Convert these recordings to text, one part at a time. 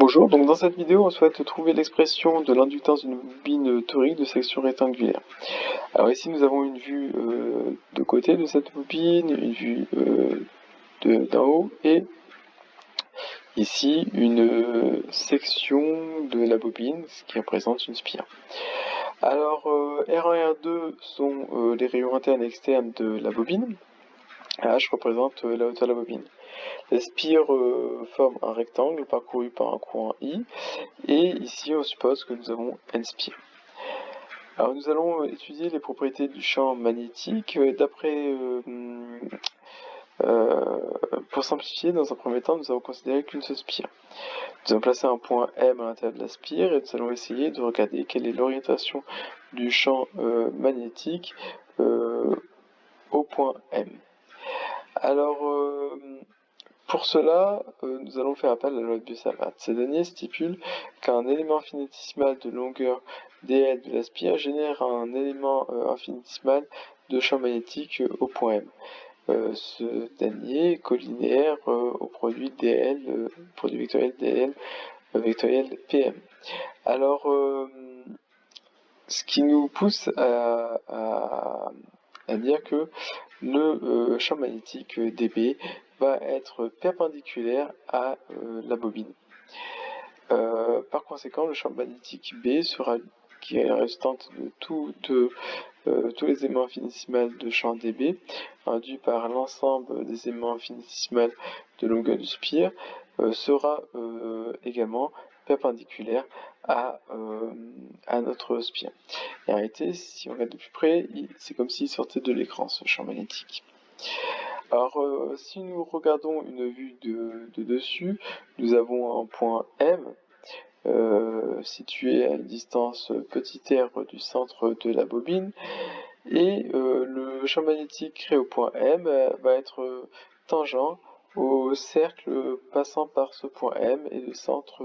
Bonjour, donc dans cette vidéo, on souhaite trouver l'expression de l'inductance d'une bobine torique de section rectangulaire. Alors ici, nous avons une vue de côté de cette bobine, une vue d'en haut, et ici une section de la bobine, ce qui représente une spire. Alors, R1 et R2 sont les rayons internes et externes de la bobine. H représente la hauteur de la bobine. La spire forme un rectangle parcouru par un courant I, et ici on suppose que nous avons N spires. Alors nous allons étudier les propriétés du champ magnétique. Pour simplifier, dans un premier temps, nous allons considérer qu'une seule spire. Nous allons placer un point M à l'intérieur de la spire et nous allons essayer de regarder quelle est l'orientation du champ magnétique au point M. Alors, pour cela, nous allons faire appel à la loi de Biot-Savart. Ces données stipulent qu'un élément infinitésimal de longueur dl de la spire génère un élément infinitésimal de champ magnétique au point M. Ce dernier est collinéaire au produit dl, produit vectoriel dl vectoriel pm. Alors, ce qui nous pousse à dire que le champ magnétique dB va être perpendiculaire à la bobine. Par conséquent, le champ magnétique B sera, qui est la résultante de tous les éléments infinitésimales de champ dB, induit par l'ensemble des éléments infinitésimales de longueur du spire, sera également perpendiculaire à notre spire. Et en réalité, si on regarde de plus près, c'est comme s'il sortait de l'écran, ce champ magnétique. Alors, si nous regardons une vue de dessus, nous avons un point M, situé à une distance petit r du centre de la bobine, et le champ magnétique créé au point M va être tangent au cercle passant par ce point M et le centre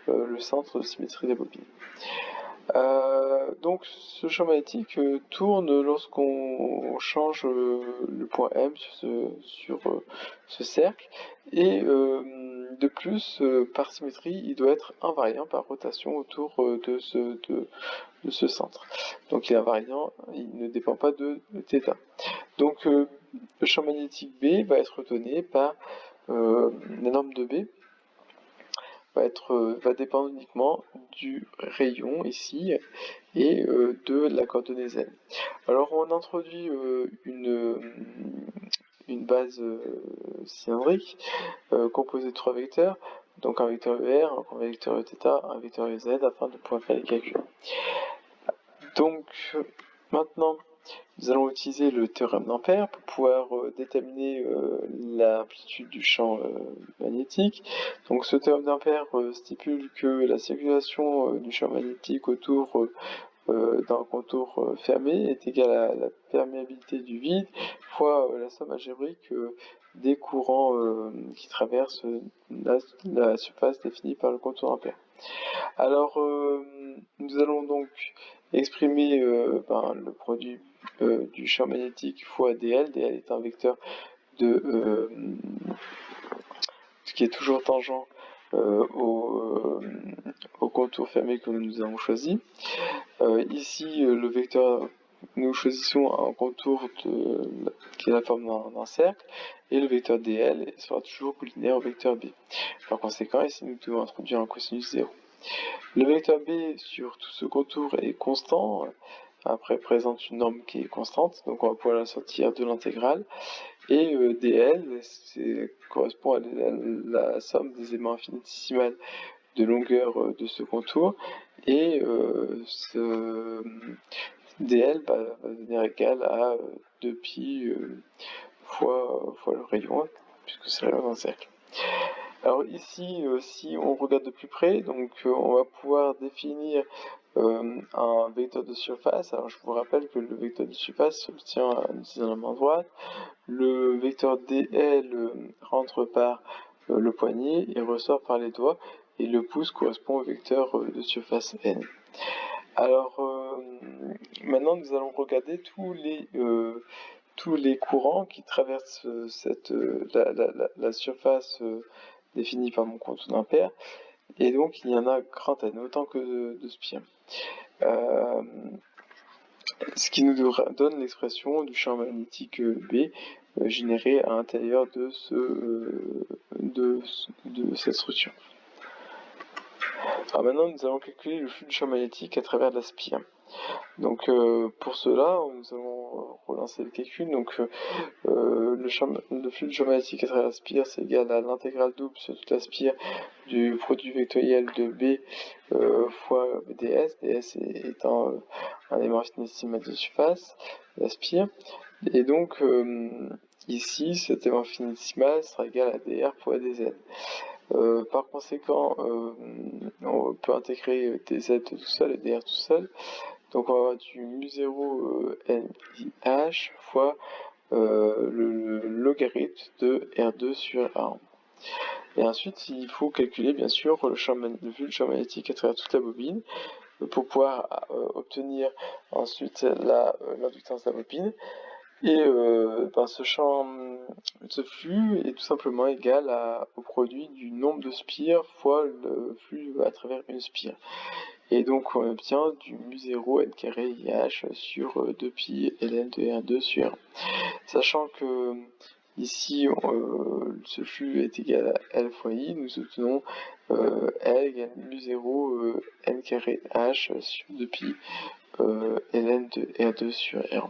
de symétrie de la bobine. Donc ce champ magnétique tourne lorsqu'on change le point M sur ce cercle, et de plus, par symétrie, il doit être invariant par rotation autour de ce centre. Donc il est invariant, il ne dépend pas de θ. Donc le champ magnétique B va être donné par la norme de B, va dépendre uniquement du rayon ici et de la coordonnée Z. Alors on introduit une base cylindrique composée de trois vecteurs, donc un vecteur ER, un vecteur Eθ, un vecteur EZ, afin de pouvoir faire les calculs. Donc maintenant, nous allons utiliser le théorème d'Ampère pour pouvoir déterminer l'amplitude du champ magnétique. Donc ce théorème d'Ampère stipule que la circulation du champ magnétique autour d'un contour fermé est égale à la perméabilité du vide fois la somme algébrique des courants qui traversent la surface définie par le contour d'Ampère. Alors, nous allons donc exprimer le produit du champ magnétique fois dl. dl est un vecteur qui est toujours tangent au contour fermé que nous avons choisi. Ici, le vecteur, nous choisissons un contour qui est la forme d'un cercle, et le vecteur dl sera toujours collinaire au vecteur b. Par conséquent, ici, nous devons introduire un cosinus 0. Le vecteur b sur tout ce contour est constant, après présente une norme qui est constante, donc on va pouvoir la sortir de l'intégrale, et dl correspond à la somme des éléments infinitésimales de longueur de ce contour, et ce dl va devenir égal à 2π fois le rayon, puisque c'est le rayon d'un cercle. Alors ici, si on regarde de plus près, donc on va pouvoir définir un vecteur de surface. Alors je vous rappelle que le vecteur de surface s'obtient en utilisant la main droite. Le vecteur dl rentre par le poignet et ressort par les doigts, et le pouce correspond au vecteur de surface n. Alors maintenant nous allons regarder tous les courants qui traversent la surface définie par mon contour d'Ampère, Et donc il y en a grand N, autant que de spires. Ce qui nous donne l'expression du champ magnétique B généré à l'intérieur de cette structure. Alors maintenant, nous allons calculer le flux du champ magnétique à travers la spire. Donc pour cela, nous allons relancer le calcul. Donc le flux du champ magnétique à travers la spire, c'est égal à l'intégrale double sur toute la spire du produit vectoriel de B fois ds, ds étant un élément infinitésimal de surface de la spire. Et donc ici, cet élément infinitésimal sera égal à dr fois dz. Par conséquent, on peut intégrer dz tout seul et dr tout seul. Donc on va avoir du mu0 nih fois le logarithme de R2 sur R1. Et ensuite, il faut calculer bien sûr le flux du champ magnétique à travers toute la bobine pour pouvoir obtenir ensuite l'inductance de la bobine. Et ce flux est tout simplement égal au produit du nombre de spires fois le flux à travers une spire. Et donc on obtient du mu0 n carré IH sur 2pi ln de R2 sur R. Sachant que ici ce flux est égal à L fois I, nous obtenons L égale mu0 n carré H sur 2pi ln de R2 sur R.